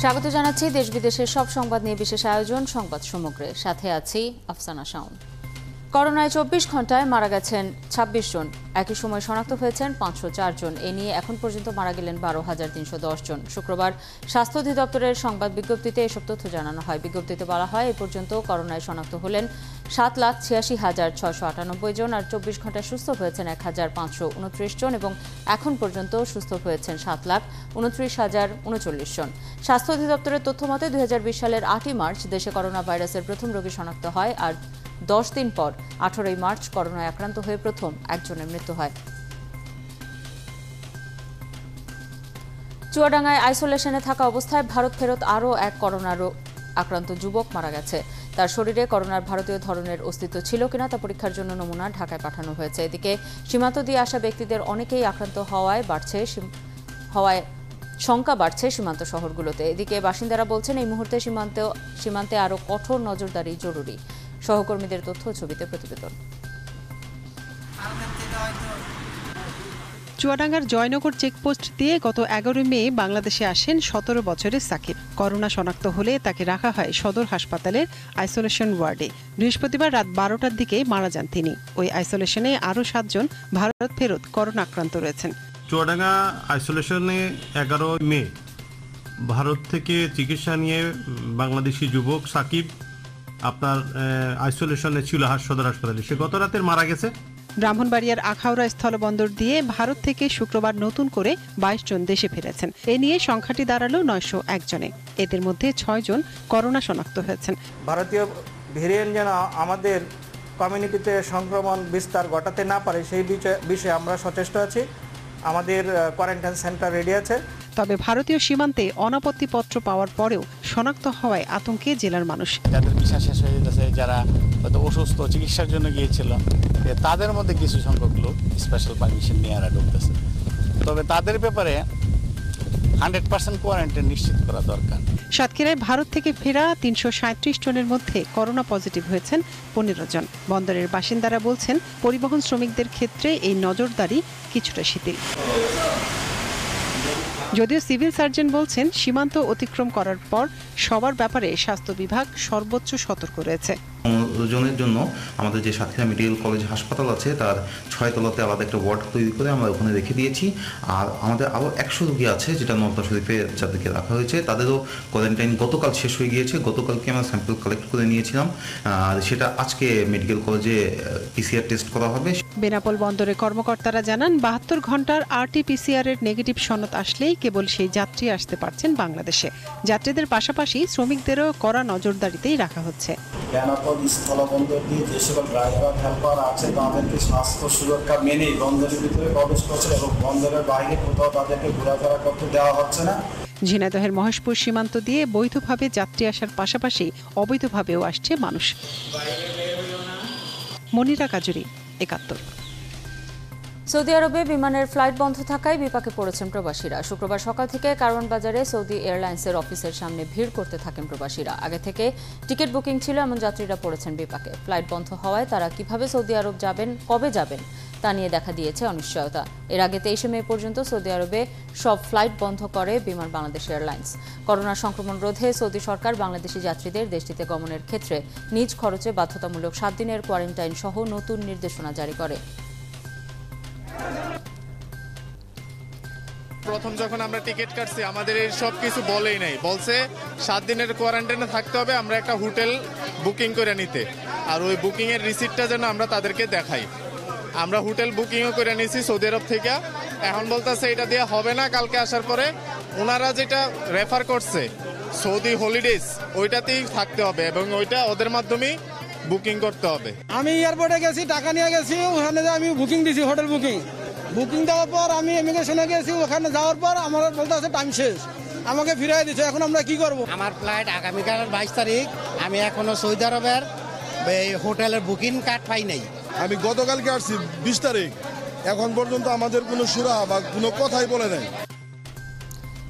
স্বাগত জানাচ্ছি দেশ বিদেশের সব সংবাদ নিয়ে বিশেষ আয়োজন সংবাদ সমগ্রে। সাথে আছি আফসানা শাওন। করোনায় ২৪ ঘন্টায় মারা গেছেন ২৬ জন, একই সময় শনাক্ত হয়েছেন ৫০৪ জন। এ নিয়ে এখন পর্যন্ত মারা গেলেন ১২,৩১০ জন। শুক্রবার স্বাস্থ্য অধিদপ্তরের সংবাদ বিজ্ঞপ্তিতে এসব তথ্য জানানো হয়। বিজ্ঞপ্তিতে বলা হয়, এ পর্যন্ত করোনায় শনাক্ত হলেন ৭,৮৬,৬৯৮ জন, আর ২৪ ঘন্টায় সুস্থ হয়েছেন ১,৫২৯ জন এবং এখন পর্যন্ত সুস্থ হয়েছেন ৭,২৯,০৩৯ জন। স্বাস্থ্য অধিদপ্তরের তথ্য মতে ২০২০ সালের ৮ই মার্চ দেশে করোনা ভাইরাসের প্রথম রোগী শনাক্ত হয়, আর ১০ দিন পর ১৮ই মার্চ করোনায় আক্রান্ত হয়ে প্রথম একজনের মৃত্যু হয়। চুয়াডাঙ্গায় আইসোলেশনে থাকা অবস্থায় ভারত ফেরত আরও এক করোনা আক্রান্ত যুবক মারা গেছে। তার শরীরে করোনার ভারতীয় ধরনের অস্তিত্ব ছিল কিনা তা পরীক্ষার জন্য নমুনা ঢাকায় পাঠানো হয়েছে। এদিকে সীমান্ত দিয়ে আসা ব্যক্তিদের অনেকেই আক্রান্ত হওয়ায় শঙ্কা বাড়ছে সীমান্ত শহরগুলোতে। এদিকে বাসিন্দারা বলছেন, এই মুহূর্তে সীমান্তে আরও কঠোর নজরদারি জরুরি। সহকর্মীদের তথ্য ছবিতে প্রতিবেদন। চুয়াডাঙ্গার জয়নগর চেকপোস্ট দিয়ে গত ১১ মে বাংলাদেশে আসেন ১৭ বছরের সাকিব। করোনা শনাক্ত হলে তাকে রাখা হয় সদর হাসপাতালের আইসোলেশন ওয়ার্ডে। বৃহস্পতিবার রাত ১২টার দিকে মারা যান তিনি। ওই আইসোলেশনে আরও ৭ জন ভারত ফেরত করোনা আক্রান্ত রয়েছেন। চুয়াডাঙ্গা আইসোলেশনে ১১ মে ভারত থেকে চিকিৎসা নিয়ে বাংলাদেশি যুবক সাকিব আপনার আইসোলেশনে ছিল সদর হাসপাতালে। সে গত রাতে মারা গেছে। ব্রাহ্মণবাড়িয়ার আখাউড়া স্থলবন্দর দিয়ে ভারত থেকে শুক্রবার নতুন করে ২২ জন দেশে ফিরেছেন। এ নিয়ে সংখ্যাটি দাঁড়ালো ৯০১ জনে। এদের মধ্যে ৬ জন করোনা শনাক্ত হয়েছেন। ভারতীয় ভেরিয়েন্ট যেন আমাদের কমিউনিটিতে সংক্রমণ বিস্তার ঘটাতে না পারে সেই বিষয়ে আমরা সচেষ্ট আছি। আমাদের কোয়ারেন্টাইন সেন্টার রেডি আছে। তবে ভারতীয় সীমান্তে অনাপত্তিপত্র পাওয়ার পরেও শনাক্ত হওয়ায় আতঙ্কে জেলার মানুষ। যাদের ভিসা শেষ হয়ে গেছে, যারা হয়তো অসুস্থ চিকিৎসার জন্য গিয়েছিল, তাদের মধ্যে কিছু সংখ্যক লোক স্পেশাল পারমিশন নিয়ে ঢুকতেছে। তবে তাদের ব্যাপারে 100% কোয়ারেন্টাইন নিশ্চিত করা দরকার। সাতক্ষীরায় ভারত থেকে ফেরা ৩৩৭ জনের মধ্যে করোনা পজিটিভ হয়েছেন ১৫ জন। বন্দরের বাসিন্দারা বলছেন, পরিবহন শ্রমিকদের ক্ষেত্রে এই নজরদারি কিছুটা শিথিল। যদিও সিভিল সার্জন বলছেন, সীমান্ত অতিক্রম করার পর সবার ব্যাপারে স্বাস্থ্য বিভাগ সর্বোচ্চ সতর্ক রয়েছে। জনের জন্য আমাদের যে সাতক্ষীরা মেডিকেল কলেজ হাসপাতাল আছে, তার ৬ তলাতে আলাদা একটা ওয়ার্ড তৈরি করে আমরা ওখানে রেখে দিয়েছি। আর আমাদের আরও ১০০ রোগী আছে, যেটা নওদা শরীফে যাদেরকে রাখা হয়েছে, তাদেরও কোয়ারেন্টাইন গতকাল শেষ হয়ে গিয়েছে। গতকালকে আমরা স্যাম্পল কালেক্ট করে নিয়েছিলাম, আর সেটা আজকে মেডিকেল কলেজে পিসিআর টেস্ট করা হবে। বেনাপোল বন্দরের কর্মকর্তারা জানান, ৭২ ঘন্টার RT-PCR এর নেগেটিভ সনদ আসলেই কেবল সেই যাত্রী আসতে পারছেন বাংলাদেশে। যাত্রীদের পাশাপাশি শ্রমিকদেরও কড়া নজরদারিতেই রাখা হচ্ছে। বেনাপোল স্থলবন্দর দিয়ে যে সকল ড্রাইভার হেল্পার আছে, তাদেরকে স্বাস্থ্য সুরক্ষা মেনে বন্দরের ভিতরে প্রবেশ করছে এবং বন্দরের বাইরে কোথাও তাদেরকে ঘোরাফেরা করতে দেওয়া হচ্ছে না। ঝিনাইদহের মহেশপুর সীমান্ত দিয়ে বৈধভাবে যাত্রী আসার পাশাপাশি অবৈধভাবেও আসছে মানুষ। মনিরা কাজুরি, ৭১। সৌদি আরবে বিমানের ফ্লাইট বন্ধ থাকায় বিপাকে পড়েছেন প্রবাসীরা। শুক্রবার সকাল থেকে কারওয়ান বাজারে সৌদি এয়ারলাইন্সের অফিসের সামনে ভিড় করতে থাকেন প্রবাসীরা। আগে থেকে টিকিট বুকিং ছিল এমন যাত্রীরা পড়েছেন বিপাকে। ফ্লাইট বন্ধ হওয়ায় তারা কিভাবে সৌদি আরব যাবেন, কবে যাবেন তা নিয়ে দেখা দিয়েছে অনিশ্চয়তা। এর আগে ২৩ মে পর্যন্ত সৌদি আরবে সব ফ্লাইট বন্ধ করে বিমান বাংলাদেশ এয়ারলাইন্স। করোনা সংক্রমণ রোধে সৌদি সরকার বাংলাদেশি যাত্রীদের দেশটিতে গমনের ক্ষেত্রে নিজ খরচে বাধ্যতামূলক ৭ দিনের কোয়ারেন্টাইন সহ নতুন নির্দেশনা জারি করে। প্রথম যখন আমরা টিকিট কাটছি, আমাদের এই সব কিছু বলেই নাই, বলছে 7 দিনের কোয়ারেন্টাইনে থাকতে হবে, আমরা একটা হোটেল বুকিং করে নিতে, আর ওই বুকিং এর রিসিপ্টটা যেন আমরা তাদেরকে দেখাই। আমরা হোটেল বুকিংও করে নিয়েছি সৌদি আরব থেকে। এখন বলতেছে এটা দিয়ে হবে না, কালকে আসার পরে ওনারা যেটা রেফার করছে সৌদি হলিডেজ, ওইটাতেই থাকতে হবে এবং ওইটা ওদের মাধ্যমেই বুকিং করতে হবে। আমি এয়ারপোর্টে গেছি, টাকা নিয়ে গেছি, ওখানে আমি বুকিং দিছি, হোটেল বুকিং দেওয়ার পর আমি ইমিগ্রেশনে গেছি। ওখানে যাওয়ার পর আমার বলতে আছে টাইম শেষ, আমাকে ফিরিয়ে দিচ্ছে। এখন আমরা কি করব? আমার ফ্লাইট আগামীকাল ২২ তারিখ। আমি এখনো সৌদি আরবের হোটেলের বুকিং কার্ড পাই নাই। আমি গতকালকে আসছি ২০ তারিখ, এখন পর্যন্ত আমাদের কোনো সুরা বা কোনো কথাই বলে নাই।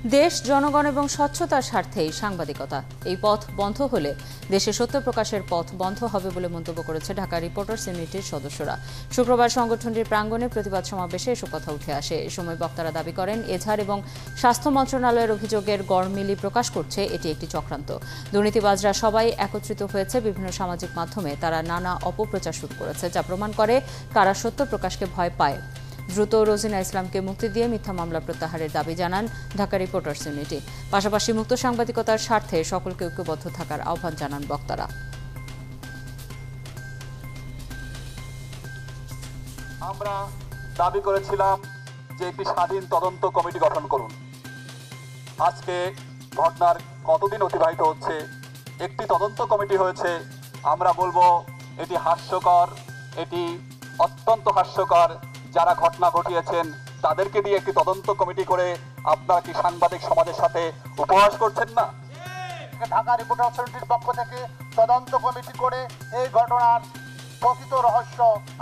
দেশ, জনগণ এবং স্বচ্ছতার স্বার্থেই সাংবাদিকতা। এই পথ বন্ধ হলে দেশে সত্য প্রকাশের পথ বন্ধ হবে বলে মন্তব্য করেছে ঢাকা রিপোর্টার্স ইউনিটির সদস্যরা। শুক্রবার সংগঠনটির প্রাঙ্গণে প্রতিবাদ সমাবেশে এসব কথা উঠে আসে। এ সময় বক্তারা দাবি করেন, এজাহার এবং স্বাস্থ্য মন্ত্রণালয়ের অভিযোগের গড়মিলি প্রকাশ করছে এটি একটি চক্রান্ত। দুর্নীতিবাজরা সবাই একত্রিত হয়েছে বিভিন্ন সামাজিক মাধ্যমে। তারা নানা অপপ্রচার শুরু করেছে, যা প্রমাণ করে কারা সত্য প্রকাশকে ভয় পায়। দ্রুত রোজিনা ইসলামকে মুক্তি দিয়ে মিথ্যা মামলা প্রত্যাহারের দাবি জানান ঢাকা রিপোর্টার্স ইউনিটি। পাশাপাশি মুক্ত সাংবাদিকতার স্বার্থে সকলকে ঐক্যবদ্ধ থাকার আহ্বান জানান বক্তারা। আমরা দাবি করেছিলাম যে একটি স্বাধীন তদন্ত কমিটি গঠন করুন। আজকে ঘটনার কতদিন অতিবাহিত হচ্ছে, একটি তদন্ত কমিটি হয়েছে। আমরা বলবো এটি হাস্যকর, এটি অত্যন্ত হাস্যকর। যারা ঘটনা ঘটিয়েছেন তাদেরকে দিয়ে একটি তদন্ত কমিটি করে আপনারা কি সাংবাদিক সমাজের সাথে উপহাস করছেন না? ঢাকা রিপোর্টার্স ইউনিটির পক্ষ থেকে তদন্ত কমিটি করে এই ঘটনার প্রকৃত রহস্য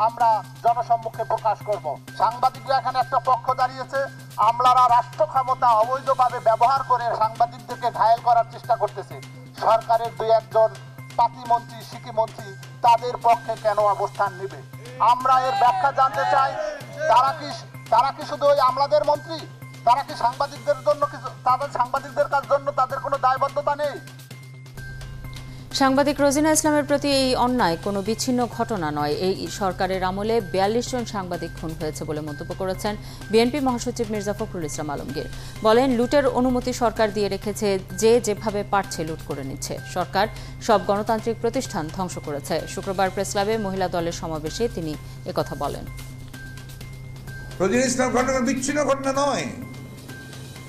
আমরা জনসম্মুখে প্রকাশ করব। সাংবাদিকরা এখানে একটা পক্ষ দাঁড়িয়েছে, আমলারা রাষ্ট্র ক্ষমতা অবৈধভাবে ব্যবহার করে সাংবাদিকদেরকে ঘায়েল করার চেষ্টা করতেছে। সরকারের দুই একজন পাতিমন্ত্রী, সিকিমন্ত্রী তাদের পক্ষে কেন অবস্থান নেবে? আমরা এর ব্যাখ্যা জানতে চাই। তারা কি শুধু ওই আমলাদের মন্ত্রী? তারা কি সাংবাদিকদের জন্য সাংবাদিকদের জন্য তাদের কোনো দায়বদ্ধতা নেই? সাংবাদিক রোজিনা ইসলামের প্রতি এই অন্যায় কোনো বিচ্ছিন্ন ঘটনা নয়। এই সরকারের আমলে ৪২ জন সাংবাদিক খুন হয়েছে বলে মন্তব্য করেছেন বিএনপি মহাসচিব মির্জা ফখরুল ইসলাম আলমগীর। বলেন, লুটের অনুমতি সরকার দিয়ে রেখেছে, যে যেভাবে পারছে লুট করে নিচ্ছে। সরকার সব গণতান্ত্রিক প্রতিষ্ঠান ধ্বংস করেছে। শুক্রবার প্রেস ক্লাবে মহিলা দলের সমাবেশে তিনি একথা বলেন। রোজিনা ইসলাম ঘটনা বিচ্ছিন্ন ঘটনা নয়,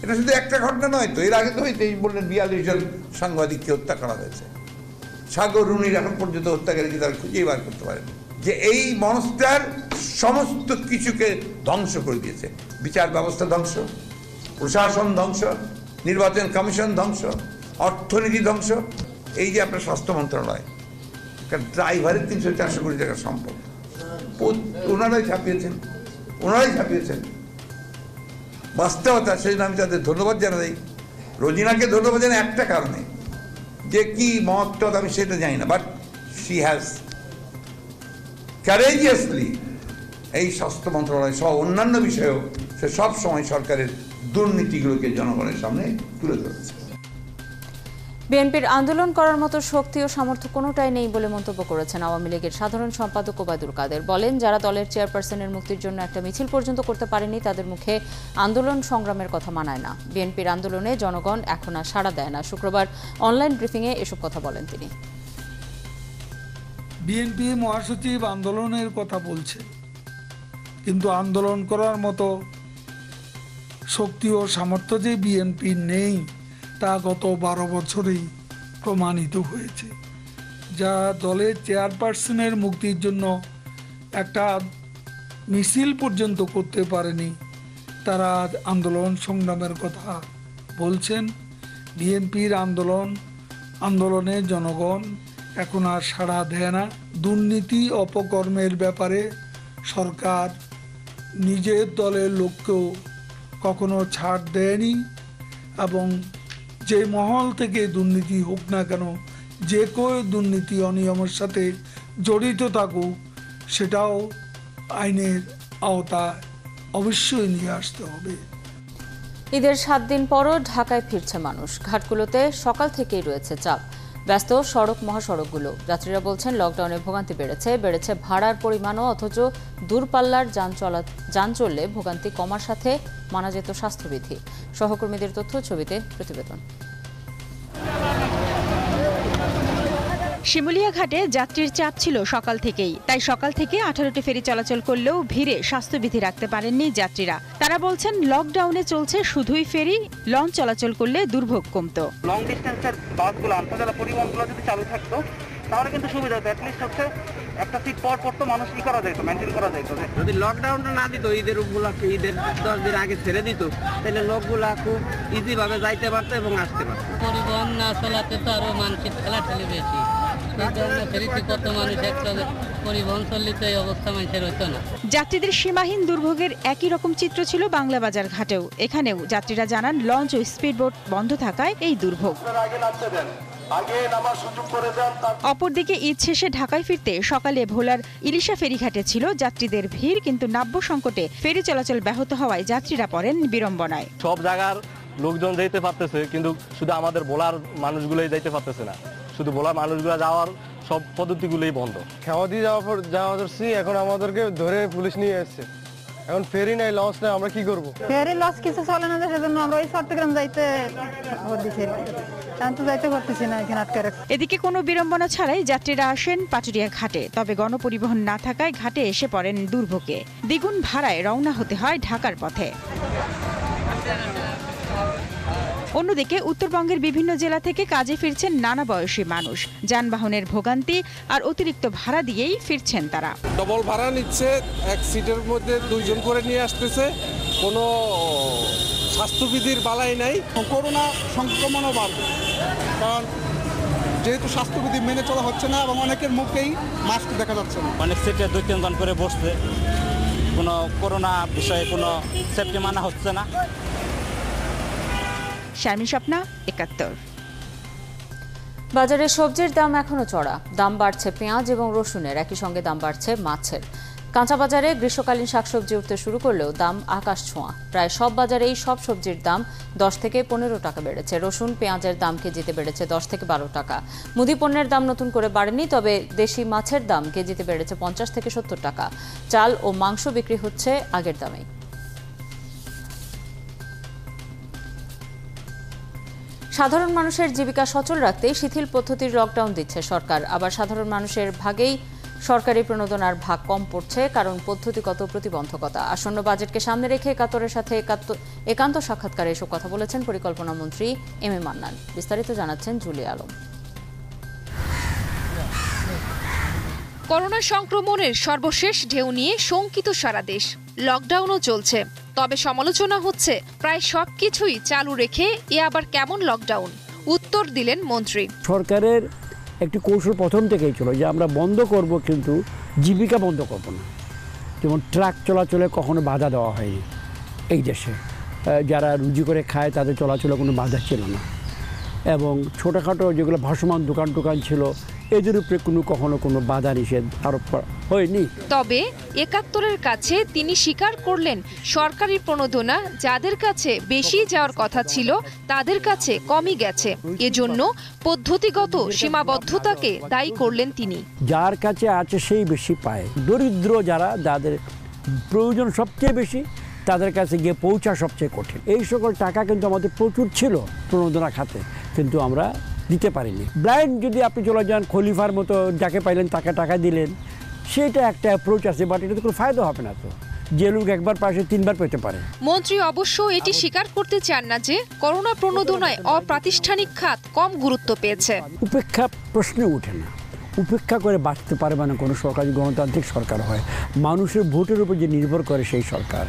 এটা শুধু একটা ঘটনা নয় তো। এর আগে তো বললেন ৪২ জন সাংবাদিককে হত্যা করা হয়েছে। সাগর রুনির এখন পর্যন্ত হত্যাকারীকে তারা খুঁজেই বার করতে পারেন। যে এই মনস্টার সমস্ত কিছুকে ধ্বংস করে দিয়েছে। বিচার ব্যবস্থা ধ্বংস, প্রশাসন ধ্বংস, নির্বাচন কমিশন ধ্বংস, অর্থনীতি ধ্বংস। এই যে আপনার স্বাস্থ্য মন্ত্রণালয়, একটা ড্রাইভারের ৩০০-৪০০ কোটি টাকার সম্পদ ওনারাই ছাপিয়েছেন। বাস্তবতা, সেই জন্য আমি তাদের ধন্যবাদ জানাই। রোজিনাকে ধন্যবাদ জানাই একটা কারণে, যে কি মহত্ব আমি সেটা জানি না, বাট শি হ্যাজ কারেজিয়াসলি এই স্বাস্থ্য মন্ত্রণালয় সহ অন্যান্য বিষয়েও সে সব সময় সরকারের দুর্নীতিগুলোকে জনগণের সামনে তুলে ধরেছে। বিএনপির আন্দোলন করার মতো শক্তি ও সামর্থ্য কোনোটাই নেই বলে মন্তব্য করেছেন আওয়ামী লীগের সাধারণ সম্পাদক ওবায়দুল কাদের। বলেন, যারা দলের চেয়ারপারসনের মুক্তির জন্য একটা মিছিল পর্যন্ত করতে পারেনি, তাদের মুখে আন্দোলন সংগ্রামের কথা মানায় না। বিএনপির আন্দোলনে জনগণ এখন আর সাড়া দেয় না। শুক্রবার অনলাইন ব্রিফিংয়ে এসব কথা বলেন তিনি। বিএনপি মহাসচিব আন্দোলনের কথা বলছে, কিন্তু আন্দোলন করার মতো শক্তি ও সামর্থ্য যে বিএনপি নেই তা গত ১২ বছরেই প্রমাণিত হয়েছে। যা দলের চেয়ারপারসনের মুক্তির জন্য একটা মিছিল পর্যন্ত করতে পারেনি, তারা আন্দোলন সংগ্রামের কথা বলছেন। বিএনপির আন্দোলনে জনগণ এখন আর সাড়া দেয় না। দুর্নীতি অপকর্মের ব্যাপারে সরকার নিজের দলের লোককেও কখনো ছাড় দেয়নি, এবং যে মহল থেকে দুর্নীতি হোক না কেন, যে কেউ দুর্নীতি অনিয়মের সাথে জড়িত থাকুক, সেটাও আইনের আওতায় অবশ্যই নিয়ে আসতে হবে। ঈদের ৭ দিন পরও ঢাকায় ফিরছে মানুষ। ঘাটগুলোতে সকাল থেকেই রয়েছে চাপ। ব্যস্ত সড়ক মহাসড়কগুলো। যাত্রীরা বলছেন, লকডাউনে ভোগান্তি বেড়েছে ভাড়ার পরিমাণও, অথচ দূরপাল্লার যান চললে ভোগান্তি কমার সাথে মানা যেত স্বাস্থ্যবিধি। সহকর্মীদের তথ্য, ছবিতে প্রতিবেদন। শিমুলিয়া ঘাটে যাত্রীর চাপ ছিল সকাল থেকেই, তাই সকাল থেকে 18টি ফেরি চলাচল করলেও ভিড়ে স্বাস্থ্যবিধি রাখতে পারেননি যাত্রীরা। তারা বলছেন, লকডাউনে চলছে শুধুই ফেরি, লঞ্চ চলাচল করলে দুর্ভোগ কমতো। লং ডিস্টেন্সের বাসগুলো, আন্তর্জাতিক পরিবহনগুলো যদি চালু থাকতো তাহলে কিন্তু সুবিধা হতো। অ্যাটলিস্ট হচ্ছে একটা সিট পর তো মানুষ কি করা যেত, মেনটেন করা যেত। যদি লকডাউনটা না দিত, ঈদের 10 দিন আগে ছেড়ে দিত, তাহলে লোকগুলা খুব ইজিভাবে যাইতে পারতো এবং আসতে পারতো। পরিবহন না চালাতে তো আরো মানুষের ঠেলাঠেলি বেশি, কত মানুষ একটা পরিবহন চললে এই অবস্থা মানুষের হতো না। যাত্রীদের সীমাহীন দুর্ভোগের একই রকম চিত্র ছিল বাংলা বাজার ঘাটেও। এখানেও যাত্রীরা জানান লঞ্চ ও স্পিডবোট বন্ধ থাকায় এই দুর্ভোগ। অপরদিকে ঈদ শেষে ঢাকায় ফিরতে সকালে ভোলার ইলিশা ফেরিঘাটে ছিল যাত্রীদের ভিড়, কিন্তু নাব্য সংকটে ফেরি চলাচল ব্যাহত হওয়ায় যাত্রীরা পড়েন বিড়ম্বনায়। সব জায়গার লোকজন যেতে পারতেছে, কিন্তু শুধু আমাদের ভোলার মানুষগুলোই যাইতে পারতেছে না। শুধু ভোলার মানুষগুলো যাওয়ার সব পদ্ধতিগুলোই বন্ধ। খাওয়া দিয়ে যাওয়া ধরছি, এখন আমাদেরকে ধরে পুলিশ নিয়ে এসছে। এখন ফেরি নাই, লঞ্চ নাই, আমরা কি করবো? ফেরি লঞ্চ কিছু চলে না, সেজন্য আমরা ওই চট্টগ্রাম যাইতে এদিকে কোনো বিড়ম্বনা ছাড়াই যাত্রীরা আসেন পাটুরিয়া ঘাটে, তবে গণপরিবহন না থাকায় ঘাটে এসে পড়েন দুর্ভোগে। দ্বিগুণ ভাড়ায় রওনা হতে হয় ঢাকার পথে। অন্যদিকে উত্তরবঙ্গের বিভিন্ন জেলা থেকে কাজে ফিরছেন নানা বয়সী মানুষ। যানবাহনের ভোগান্তি আর অতিরিক্ত ভাড়া দিয়েই ফিরছেন তারা। ডবল ভাড়া নিচ্ছে, এক সিটের মধ্যে 2 জন করে নিয়ে আসতেছে। কোনো স্বাস্থ্যবিধির বালাই নাই। করোনা সংক্রমণও বাড়বে, কারণ যেহেতু স্বাস্থ্যবিধি মেনে চলা হচ্ছে না এবং অনেকের মুখেই মাস্ক দেখা যাচ্ছে না। অনেক সিটে 2-3 জন করে বসছে, কোনো করোনা বিষয়ে কোনো সেফটি মানা হচ্ছে না। শারমিন স্বপ্না, ৭১। বাজারে সবজির দাম এখনো চড়া। দাম বাড়ছে পেঁয়াজ এবং রসুনের, একই সঙ্গে দাম বাড়ছে মাছের। কাঁচা বাজারে গ্রীষ্মকালীন শাকসবজি উঠতে শুরু করলেও দাম আকাশ ছোঁয়া। প্রায় সব বাজারেই সব সবজির দাম 10 থেকে 15 টাকা বেড়েছে। রসুন, পেঁয়াজের দাম কেজিতে বেড়েছে 10 থেকে 12 টাকা। মুদি পণ্যের দাম নতুন করে বাড়েনি, তবে দেশি মাছের দাম কেজিতে বেড়েছে 50 থেকে 70 টাকা। চাল ও মাংস বিক্রি হচ্ছে আগের দামেই। সাধারণ মানুষের জীবিকা সচল রাখতে শিথিল পদ্ধতির লকডাউন দিচ্ছে সরকার। আবার সাধারণ মানুষের ভাগেই সরকারি প্রণোদনার ভাগ কম পড়ছে, কারণ পদ্ধতিগত প্রতিবন্ধকতা। আসন্ন বাজেটকে সামনে রেখে একাত্তরের সাথে একান্ত সাক্ষাৎকারে এসব কথা বলেছেন পরিকল্পনা মন্ত্রী এম এ মান্নান। বিস্তারিত জানাচ্ছেন জুলি আলম। করোনা সংক্রমণের সর্বশেষ ঢেউ নিয়ে শঙ্কিত সারা দেশ। লকডাউনও চলছে, তবে সমালোচনা হচ্ছে প্রায় সবকিছুই চালু রেখে এ আবার কেমন লকডাউন? উত্তর দিলেন মন্ত্রী। সরকারের একটি কৌশল প্রথম থেকেই ছিল যে আমরা বন্ধ করব, কিন্তু জীবিকা বন্ধ করব না। যেমন ট্রাক চলাচলে কখনো বাধা দেওয়া হয়নি এই দেশে। যারা রুজি করে খায় তাদের চলাচলে কোনো বাধা ছিল না, এবং ছোটোখাটো যেগুলো ভাসমান দোকান ছিল এদের উপরে কখনো কোনো বাধা নিষেধ আরোপ করা হয়নি। তবে একাত্তরের কাছে তিনি স্বীকার করলেন সরকারি প্রণোদনা যাদের কাছে বেশি যাওয়ার কথা ছিল তাদের কাছে কমই গেছে। এজন্য পদ্ধতিগত সীমাবদ্ধতাকে দায়ী করলেন তিনি। যার কাছে আছে সেই বেশি পায়। দরিদ্র যাদের প্রয়োজন সবচেয়ে বেশি, তাদের কাছে গিয়ে পৌঁছা সবচেয়ে কঠিন। এই সকল টাকা কিন্তু আমাদের প্রচুর ছিল প্রণোদনা খাতে, কিন্তু আমরা দিতে পারিনি। ব্লাইন্ড যদি আপনি চলে যান খলিফার মতো, যাকে পাইলেন তাকে টাকা দিলেন, সেটা একটা অ্যাপ্রোচ আছে, বাট এটাতে কোনো ফায়দা হবে না। তো যে লোক একবার পাশে 3 বার পেতে পারে। মন্ত্রী অবশ্য এটি স্বীকার করতে চান না যে করোনা প্রণোদনায় অপ্রাতিষ্ঠানিক খাত কম গুরুত্ব পেয়েছে। উপেক্ষা প্রশ্নে ওঠে না। উপেক্ষা করে বাঁচতে পারবে না কোনো সরকারি গণতান্ত্রিক সরকার হয়। মানুষের ভোটের উপর যে নির্ভর করে সেই সরকার,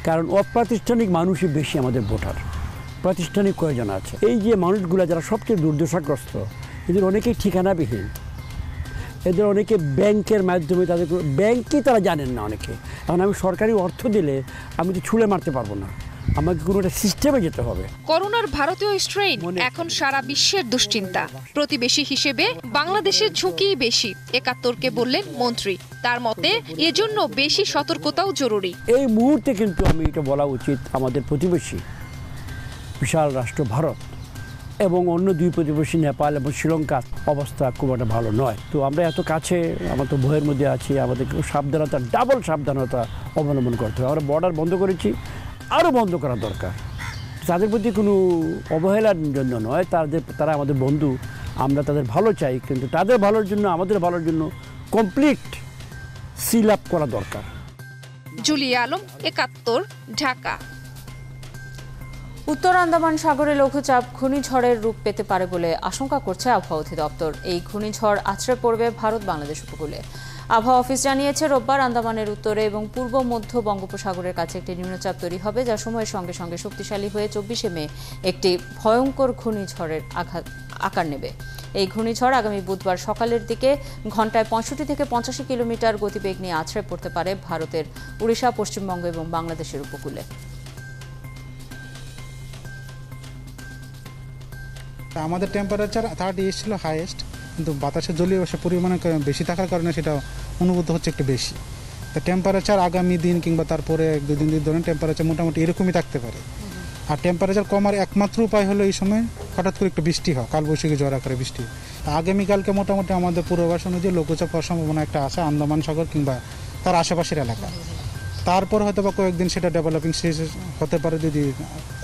কারণ অপ্রাতিষ্ঠানিক মানুষই বেশি আমাদের ভোটার, প্রাতিষ্ঠানিক কয়জন আছে। এই যে মানুষগুলো যারা সবচেয়ে দুর্দশাগ্রস্ত, এদের অনেকেই ঠিকানাবিহীন, এদের অনেকে ব্যাংকের মাধ্যমে, তাদের ব্যাংকই তারা জানেন না অনেকে। এখন আমি সরকারি অর্থ দিলে আমি তো ছুঁড়ে মারতে পারবো না, আমাকে কোনো একটা সিস্টেমে যেতে হবে। করোনার ভারতীয় স্ট্রেইন এখন সারা বিশ্বের দুশ্চিন্তা। প্রতিবেশী হিসেবে বাংলাদেশের ঝুঁকি বেশি, একাত্তরকে বললেন মন্ত্রী। তার মতে এজন্য বেশি সতর্কতাও জরুরি। এই মুহূর্তে কিন্তু আমি এটা বলা উচিত, আমাদের প্রতিবেশী বিশাল রাষ্ট্র ভারত এবং অন্য 2 প্রতিবেশী নেপাল এবং শ্রীলঙ্কার অবস্থা খুব একটা ভালো নয়। তো আমরা এত কাছে, আমরা তো ভয়ের মধ্যে আছি, আমাদের সাবধানতা, ডাবল সাবধানতা অবলম্বন করতে হবে। আমরা বর্ডার বন্ধ করেছি, আরও বন্ধ করা দরকার। তাদের প্রতি কোনো অবহেলার জন্য নয়, তারা আমাদের বন্ধু, আমরা তাদের ভালো চাই, কিন্তু তাদের ভালোর জন্য, আমাদের ভালোর জন্য কমপ্লিট সিল আপ করা দরকার। জুলিয়া আলম, ৭১, ঢাকা। উত্তর আন্দামান সাগরে লঘুচাপ ঘূর্ণিঝড়ের রূপ পেতে পারে বলে আশঙ্কা করছে আবহাওয়া অধিদপ্তর। এই ঘূর্ণিঝড় আছড়ে পড়বে ভারত বাংলাদেশ উপকূলে। আবহাওয়া অফিস জানিয়েছে, রোববার আন্দামানের উত্তরে এবং পূর্ব মধ্য বঙ্গোপসাগরের কাছে একটি নিম্নচাপ তৈরি হবে, যা সময়ের সঙ্গে সঙ্গে শক্তিশালী হয়ে 24শে মে একটি ভয়ঙ্কর ঘূর্ণিঝড়ের আকার নেবে। এই ঘূর্ণিঝড় আগামী বুধবার সকালের দিকে ঘন্টায় 65 থেকে 85 কিলোমিটার গতিবেগ নিয়ে আছড়ে পড়তে পারে ভারতের উড়িষ্যা, পশ্চিমবঙ্গ এবং বাংলাদেশের উপকূলে। আমাদের টেম্পারেচার 30 ছিল হাইয়েস্ট, কিন্তু বাতাসের জলীয় পরিমাণে বেশি থাকার কারণে সেটা অনুভূত হচ্ছে একটু বেশি। তো টেম্পারেচার আগামী দিন কিংবা তারপরে 1-2 দিন ধরে টেম্পারেচার মোটামুটি এরকমই থাকতে পারে। আর টেম্পারেচার কমার একমাত্র উপায় হলো এই সময় হঠাৎ করে একটু বৃষ্টি হয়, কালবৈশাখী ঝড় আকারে বৃষ্টি। আগামীকালকে মোটামুটি আমাদের পূর্বাভাস অনুযায়ী লঘুচাপ হওয়ার সম্ভাবনা একটা আছে আন্দামান সাগর কিংবা তার আশেপাশের এলাকা। তারপর হয়তো বা কয়েকদিন সেটা ডেভেলপিং স্টেজ হতে পারে, যদি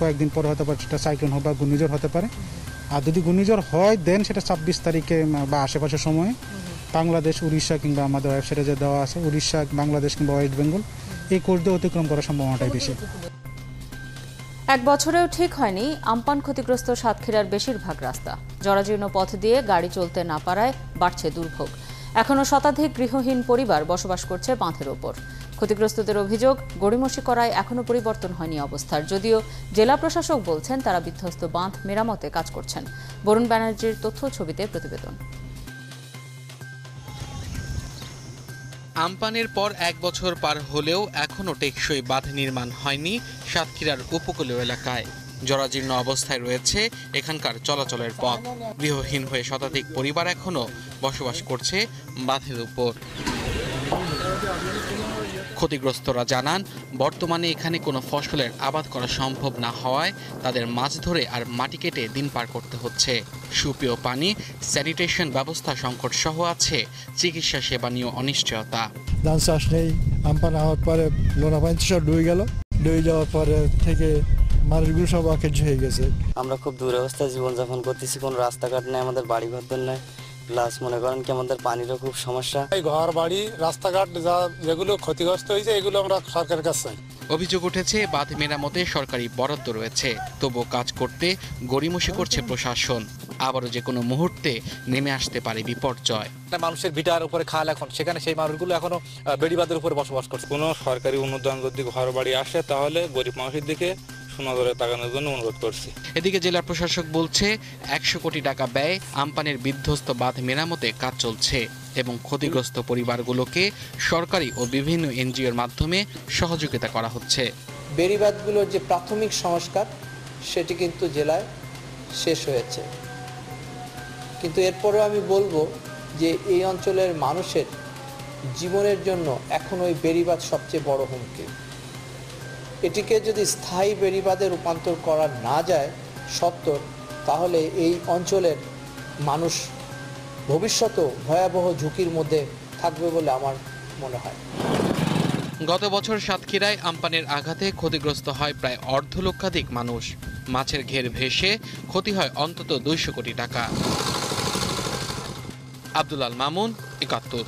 কয়েকদিন পরে হতে পারে সেটা সাইক্লোন বা ঘূর্ণিঝড় হতে পারে। আর যদি ঘূর্ণিঝড় হয় দেন সেটা 26 তারিখে বা আশেপাশের সময়ে বাংলাদেশ, উড়িষ্যা কিংবা আমাদের ওয়েবসাইটে যে দেওয়া আছে উড়িষ্যা, বাংলাদেশ কিংবা ওয়েস্ট বেঙ্গল এই কোর্স দিয়ে অতিক্রম করার সম্ভাবনাটাই বেশি। এক বছরেও ঠিক হয়নি আমপান ক্ষতিগ্রস্ত সাতক্ষীরার বেশিরভাগ রাস্তা। জরাজীর্ণ পথ দিয়ে গাড়ি চলতে না পারায় বাড়ছে দুর্ভোগ। এখনও শতাধিক গৃহহীন পরিবার বসবাস করছে বাঁধের ওপর। ক্ষতিগ্রস্তদের অভিযোগ, গড়িমসি করায় এখনও পরিবর্তন হয়নি অবস্থার। যদিও জেলা প্রশাসক বলছেন তারা বিধ্বস্ত বাঁধ মেরামতে কাজ করছেন। বরুণ ব্যানার্জির তথ্য ছবিতে প্রতিবেদন। আমপানের পর 1 বছর পার হলেও এখনও টেকসই বাঁধ নির্মাণ হয়নি সাতক্ষীরার উপকূলীয় এলাকায়। জরাজীর্ণ অবস্থায় রয়েছে এখানকার চলাচলের পথ। গৃহহীন হয়ে শতাধিক পরিবার এখনও বসবাস করছে বাঁধের উপর। ক্ষতিগ্রস্তরা জানান, বর্তমানে এখানে কোনো ফসলের আবাদ করা সম্ভব না হওয়ায় তাদের মাছ ধরে আর মাটি কেটে দিন পার করতে হচ্ছে। সুপেয় পানি, স্যানিটেশন ব্যবস্থা সংকট সহ আছে চিকিৎসা সেবা নিয়েও অনিশ্চয়তা। ধান চাষ নেই, আমপান হওয়ার পরে লোনা পানি সব ডুবে গেল, ডুবে যাওয়ার পরে থেকে মানুষগুলো সব অকেজ হয়ে গেছে। আমরা খুব দুরবস্থায় জীবনযাপন করতেছি, কোনো রাস্তাঘাট নেই, আমাদের বাড়ি ঘর নেই, প্লাস মনে করেন কি আমাদের পানিরও খুব সমস্যা। এই ঘর বাড়ি রাস্তাঘাট যেগুলো ক্ষতিগ্রস্ত হয়েছে এগুলো আমরা সরকারের কাছে চাই। অভিযোগ উঠেছে বাঁধ মেরামতে সরকারি বরাদ্দ রয়েছে, তবুও কাজ করতে গড়িমসি করছে প্রশাসন। আবারও যে কোনো মুহূর্তে নেমে আসতে পারে বিপর্যয়। মানুষের ভিটার উপরে খাল, এখন সেখানে সেই মানুষগুলো এখনো বেড়িবাঁধের উপরে বসবাস করছে। কোনো সরকারি অনুদান যদি ঘর বাড়ি আসে তাহলে গরিব মানুষের দিকে নজরে তাকানোর জন্য অনুরোধ করছি। এদিকে জেলা প্রশাসক বলছে 100 কোটি টাকা ব্যয়ে আমপানের বিধ্বস্ত বাঁধ মেরামতে কাজ চলছে এবং ক্ষতিগ্রস্ত পরিবারগুলোকে সরকারি ও বিভিন্ন এনজিওর মাধ্যমে সহযোগিতা করা হচ্ছে। বেড়িবাঁধগুলোর যে প্রাথমিক সংস্কার সেটি কিন্তু জেলায় শেষ হয়েছে, কিন্তু এরপরেও আমি বলবো যে এই অঞ্চলের মানুষের জীবনের জন্য এখন ওই বেড়িবাঁধ সবচেয়ে বড় হুমকি। এটিকে যদি স্থায়ী বেড়িবাঁধে রূপান্তর করা না যায় সত্ত্বর, তাহলে এই অঞ্চলের মানুষ ভবিষ্যতেও ভয়াবহ ঝুঁকির মধ্যে থাকবে বলে আমার মনে হয়। গত বছর সাতক্ষীরায় আমপানের আঘাতে ক্ষতিগ্রস্ত হয় প্রায় 1.5 লক্ষাধিক মানুষ। মাছের ঘের ভেসে ক্ষতি হয় অন্তত 200 কোটি টাকা। আব্দুল আল মামুন, ৭১।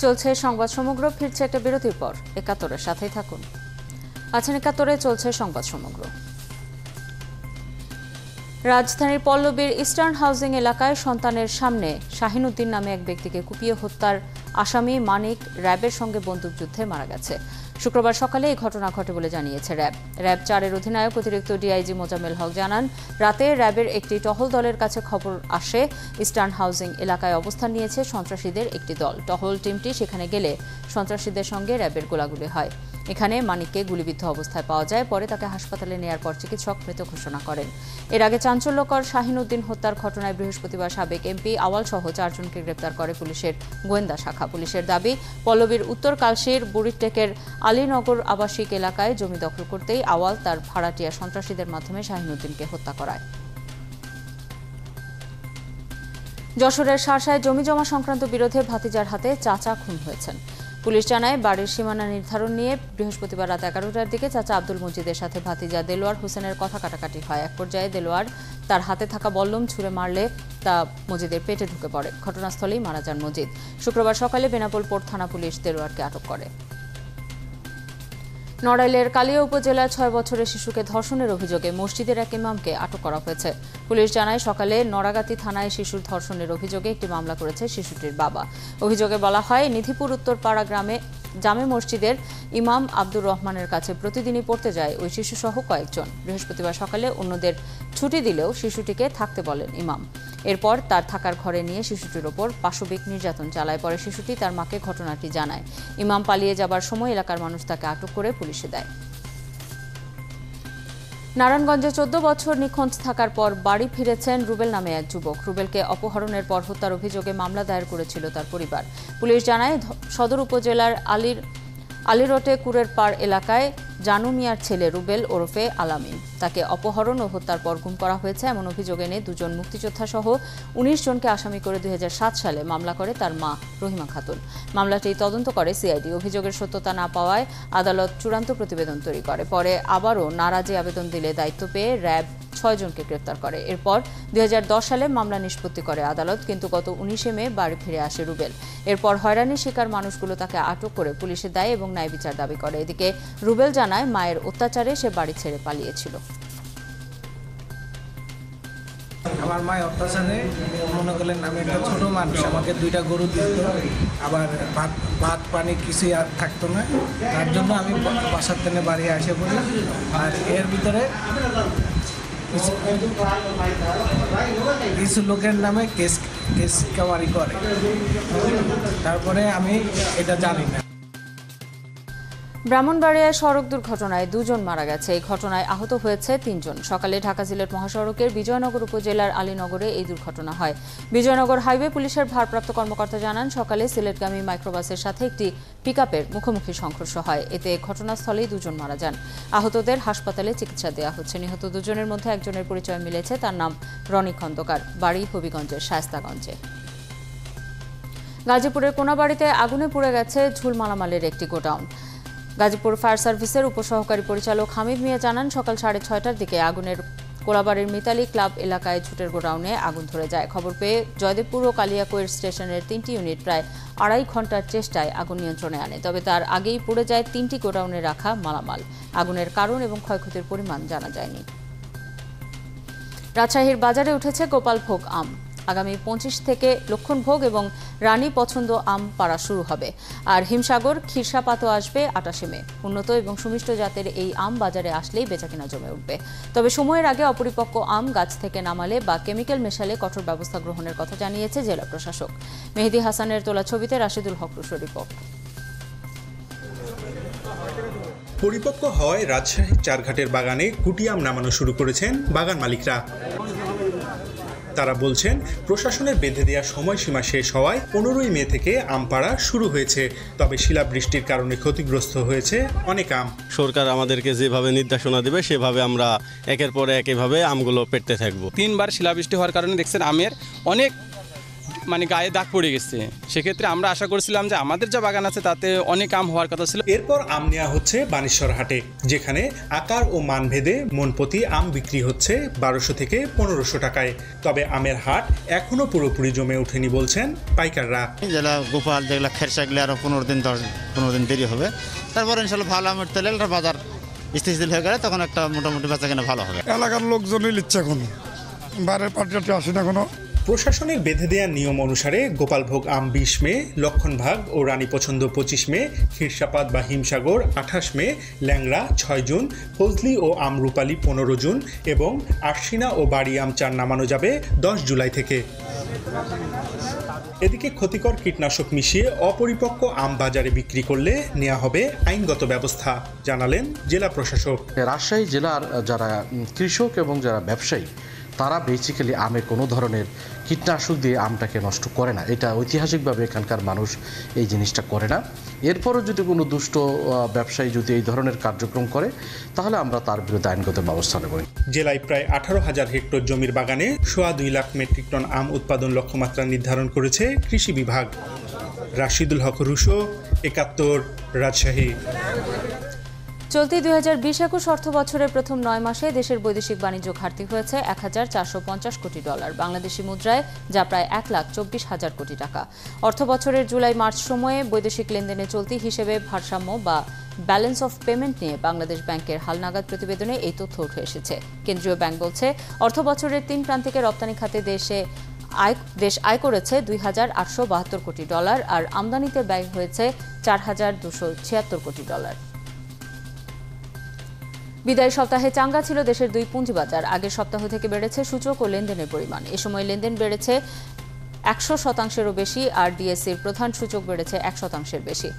চলছে সংবাদ সমগ্র, ফিরছে একটা বিরতির পর। ৭১-এর সাথেই থাকুন। আছেন ৭১-এ, চলছে সংবাদ সমগ্র। রাজধানীর পল্লবীর ইস্টার্ন হাউজিং এলাকায় সন্তানের সামনে শাহিন উদ্দিন নামে এক ব্যক্তিকে কুপিয়ে হত্যার আসামি মানিক র্যাবের সঙ্গে বন্দুকযুদ্ধে মারা গেছে। শুক্রবার সকালে এই ঘটনা ঘটে বলে জানিয়েছে র্যাব ৪-এর অধিনায়ক অতিরিক্ত ডিআইজি মোজাম্মেল হক জানান, রাতে র্যাবের একটি টহল দলের কাছে খবর আসে ইস্টার্ন হাউজিং এলাকায় অবস্থান নিয়েছে সন্ত্রাসীদের একটি দল। টহল টিমটি সেখানে গেলে সন্ত্রাসীদের সঙ্গে র্যাবের গোলাগুলি হয়। এখানে মানিককে গুলিবিদ্ধ অবস্থায় পাওয়া যায়। পরে তাকে হাসপাতালে নেয়ার পর চিকিৎসক মৃত ঘোষণা করেন। এর আগে চাঞ্চল্যকর শাহিন উদ্দিন হত্যার ঘটনায় বৃহস্পতিবার সাবেক এমপি আওয়াল সহ 4 জনকে গ্রেপ্তার করে পুলিশের গোয়েন্দা শাখা। পুলিশের দাবি, পল্লবীর উত্তর কালশির বুড়িটেকের আলীনগর আবাসিক এলাকায় জমি দখল করতেই আওয়াল তার ভাড়াটিয়া সন্ত্রাসীদের মাধ্যমে শাহিন উদ্দিনকে হত্যা করায়। যশোরের শার্শায় জমি জমা সংক্রান্ত বিরোধে ভাতিজার হাতে চাচা খুন হয়েছেন। পুলিশ জানায়, বাড়ির সীমানা নির্ধারণ নিয়ে বৃহস্পতিবার রাত 11টার দিকে চাচা আব্দুল মজিদের সাথে ভাতিজা দেলোয়ার হোসেনের কথা কাটাকাটি হয়। এক পর্যায়ে দেলোয়ার তার হাতে থাকা বল্লম ছুঁড়ে মারলে তা মজিদের পেটে ঢুকে পড়ে। ঘটনাস্থলেই মারা যান মজিদ। শুক্রবার সকালে বেনাপোল পোর্ট থানা পুলিশ দেলোয়ারকে আটক করে। নড়াইলের কালিয়া উপজেলায় 6 বছরের শিশুকে ধর্ষণের অভিযোগে মসজিদের এক ইমামকে আটক করা হয়েছে। পুলিশ জানায়, সকালে নড়াগাতি থানায় শিশুর ধর্ষণের অভিযোগে একটি মামলা করেছে শিশুটির বাবা। অভিযোগে বলা হয়, নিধিপুর উত্তরপাড়া গ্রামে জামে মসজিদের ইমাম আব্দুর রহমানের কাছে প্রতিদিনই পড়তে যায় ওই শিশুসহ কয়েকজন। বৃহস্পতিবার সকালে অন্যদের ছুটি দিলেও শিশুটিকে থাকতে বলেন ইমাম। এরপর তার থাকার ঘরে নিয়ে শিশুটির ওপর পাশবিক নির্যাতন চালায়। পরে শিশুটি তার মাকে ঘটনাটি জানায়। ইমাম পালিয়ে যাবার সময় এলাকার মানুষ তাকে আটক করে পুলিশে দেয়। নারায়ণগঞ্জে 14 বছর নিখোঁজ থাকার পর বাড়ি ফিরেছেন রুবেল নামে এক যুবক। রুবেলকে অপহরণের পর হত্যার অভিযোগে মামলা দায়ের করেছিল তার পরিবার। পুলিশ জানায় সদর উপজেলার আলিরোটে কুরের পাড় এলাকায় জানু মিয়ার ছেলে রুবেল ওরফে আলামিন। তাকে অপহরণ ও হত্যার পর গুম করা হয়েছে এমন অভিযোগ এনে 2 জন মুক্তিযোদ্ধা সহ 19 জনকে আসামি করে 2007 সালে মামলা করে তার মা রহিমা খাতুন। মামলাটি তদন্ত করে সিআইডি। অভিযোগের সত্যতা না পাওয়ায় আদালত চূড়ান্ত প্রতিবেদন তৈরি করে। পরে আবারও নারাজি আবেদন দিলে দায়িত্ব পেয়ে র্যাব 6 জনকে গ্রেপ্তার করে। এরপর 2010 সালে মামলা নিষ্পত্তি করে আদালত, কিন্তু গত 19 মে বাড়ি ফিরে আসে রুবেল। এরপর হয়রানির শিকার মানুষগুলো তাকে আটক করে পুলিশে দেয় এবং ন্যায় বিচার দাবি করে। এদিকে রুবেল জানায় মায়ের অত্যাচারে সে বাড়ি ছেড়ে পালিয়েছিল। আমার মায়ের অত্যাচারে মনে করলেন আমি একটা ছোট মানুষ, আমাকে 2টা গরু দিত, আবার ভাত পানি কিছুই আর থাকতো না। তার জন্য আমি বাসার থেকে বাড়ি আসে পড়ি। আর এর ভিতরে কিছু লোকের নামে কেস কামারি করে, তারপরে আমি এটা জানি না। ব্রাহ্মণবাড়িয়ায় সড়ক দুর্ঘটনায় 2 জন মারা গেছে। এই ঘটনায় আহত হয়েছে 3 জন। সকালে ঢাকা সিলেট মহাসড়কের বিজয়নগর উপজেলার আলীনগরে এই দুর্ঘটনা হয়। বিজয়নগর হাইওয়ে পুলিশের ভারপ্রাপ্ত কর্মকর্তা জানান, সকালে সিলেটগামী মাইক্রোবাসের সাথে একটি পিকআপের মুখোমুখি সংঘর্ষ হয়। এতে ঘটনাস্থলেই 2 জন মারা যান। আহতদের হাসপাতালে চিকিৎসা দেওয়া হচ্ছে। নিহত 2 জনের মধ্যে একজনের পরিচয় মিলেছে, তার নাম রনি খন্দকার, বাড়ি হবিগঞ্জের শায়েস্তাগঞ্জে। গাজীপুরের কোনাবাড়িতে আগুনে পুড়ে গেছে ঝুল মালামালের একটি গোডাউন। গাজীপুর ফায়ার সার্ভিসের উপসহকারী পরিচালক হামিদ মিয়া জানান, সকাল 6:30টার দিকে আগুনের কোলাবাড়ির মিতালি ক্লাব এলাকায় ঝুটের গোডাউনে আগুন ধরে যায়। খবর পেয়ে জয়দেবপুর ও কালিয়াকৈর স্টেশনের 3টি ইউনিট প্রায় 2.5 ঘন্টার চেষ্টায় আগুন নিয়ন্ত্রণে আনে। তবে তার আগেই পুড়ে যায় 3টি গোডাউনে রাখা মালামাল। আগুনের কারণ এবং ক্ষয়ক্ষতির পরিমাণ জানা যায়নি। রাজশাহীর বাজারে উঠেছে গোপালভোগ আম। আগামী 25 থেকে লক্ষণভোগ এবং রানী পছন্দ আম পাড়া শুরু হবে। আর হিমসাগর ক্ষীরসাপাতও আসবে 28 মে। উন্নত এবং সুমিষ্ট জাতের এই আম বাজারে আসলেই বেচাকেনা জমে উঠবে। তবে সময়ের আগে অপরিপক্ক আম গাছ থেকে নামালে বা কেমিক্যাল মেশালে কঠোর ব্যবস্থা গ্রহণের কথা জানিয়েছে জেলা প্রশাসক। মেহেদি হাসানের তোলা ছবিতে রাশিদুল হক রুশোর রিপোর্ট। পরিপক্ক হয় রাজশাহীর চারঘাটের বাগানে গুটি আম নামানো শুরু করেছেন বাগান মালিকরা। তারা বলছেন, প্রশাসনের বেঁধে দেওয়া সময়সীমা শেষ হওয়ায় 15ই মে থেকে আম পাড়া শুরু হয়েছে। তবে শিলাবৃষ্টির কারণে ক্ষতিগ্রস্ত হয়েছে অনেক আম। সরকার আমাদেরকে যেভাবে নির্দেশনা দেবে সেভাবে আমরা একের পর এক এভাবে আমগুলো পেড়তে থাকবো। 3 বার শিলাবৃষ্টি হওয়ার কারণে দেখছেন আমের অনেক গায়ে দাগ পড়ে গেছে। সেক্ষেত্রে আমরা আশা করছিলাম যে আমাদের যা বাগান আছে তাতে অনেক আম হওয়ার কথা ছিল। এরপর আম নেওয়া হচ্ছে বানেশ্বর হাটে, যেখানে আকার ও মান ভেদে মন প্রতি আম বিক্রি হচ্ছে 1200 থেকে 1500 টাকায়। তবে আমের হাট এখনো পুরোপুরি জমে ওঠেনি বলছেন পাইকাররা। যেগুলা গোপাল, যেগুলা খেরসাগুলো আরো 15 দিন দেরি হবে। তারপর ইনশাল্লাহ ভালো আমের তেলের বাজার স্থিতিশীল হয়ে গেলে তখন একটা মোটামুটি বেচা কেনা ভালো হবে। এলাকার লোকজনই লিচ্ছে, এখন বাইরের পার্টি আসে না কোনো। প্রশাসনের বেঁধে দেওয়া নিয়ম অনুসারে গোপালভোগ আম 20 মে, লক্ষণভাগ ও রানী পছন্দ 25 মে, ক্ষীরসাপাত বা হিমসাগর 28 মে, ল্যাংড়া 6 জুন, ফজলি ও আমরুপালি 15 জুন এবং আরশিনা ও বাড়ি আম চার নামানো যাবে 10 জুলাই থেকে। এদিকে ক্ষতিকর কীটনাশক মিশিয়ে অপরিপক্ক আম বাজারে বিক্রি করলে নেওয়া হবে আইনগত ব্যবস্থা, জানালেন জেলা প্রশাসক। রাজশাহী জেলার যারা কৃষক এবং যারা ব্যবসায়ী তারা বেসিক্যালি আমে কোনো ধরনের কীটনাশক দিয়ে আমটাকে নষ্ট করে না। এটা ঐতিহাসিকভাবে এখানকার মানুষ এই জিনিসটা করে না। এরপরও যদি কোনো দুষ্ট ব্যবসায়ী যদি এই ধরনের কার্যক্রম করে তাহলে আমরা তার বিরুদ্ধে আইনগত ব্যবস্থা নেব। জেলায় প্রায় 18,000 হেক্টর জমির বাগানে 2.25 লাখ মেট্রিক টন আম উৎপাদন লক্ষ্যমাত্রা নির্ধারণ করেছে কৃষি বিভাগ। রাশিদুল হক রুশো, 71, রাজশাহী। চলতি 2020-21 অর্থ বছরের প্রথম 9 মাসে দেশের বৈদেশিক বাণিজ্য ঘাটতি হয়েছে $1,450 কোটি, বাংলাদেশি মুদ্রায় যা প্রায় 1,24,000 কোটি টাকা। অর্থ বছরের জুলাই-মার্চ সময়ে বৈদেশিক লেনদেনে চলতি হিসেবে ভারসাম্য বা ব্যালেন্স অফ পেমেন্ট নিয়ে বাংলাদেশ ব্যাংকের হালনাগাদ প্রতিবেদনে এই তথ্য উঠে এসেছে। কেন্দ্রীয় ব্যাংক বলছে, অর্থ বছরের 3 প্রান্তিকে রপ্তানি খাতে দেশ আয় করেছে $2,872 কোটি আর আমদানিতে ব্যয় হয়েছে $4,276 কোটি। বিদায়ী সপ্তাহে চাঙ্গা ছিল দেশের দুই পুঁজিবাজার। আগের সপ্তাহ থেকে বেড়েছে সূচক ও লেনদেনের পরিমাণ। এ সময় লেনদেন বেড়েছে 100%-এরও বেশি, আর ডিএসসির প্রধান সূচক বেড়েছে 1% বেশি।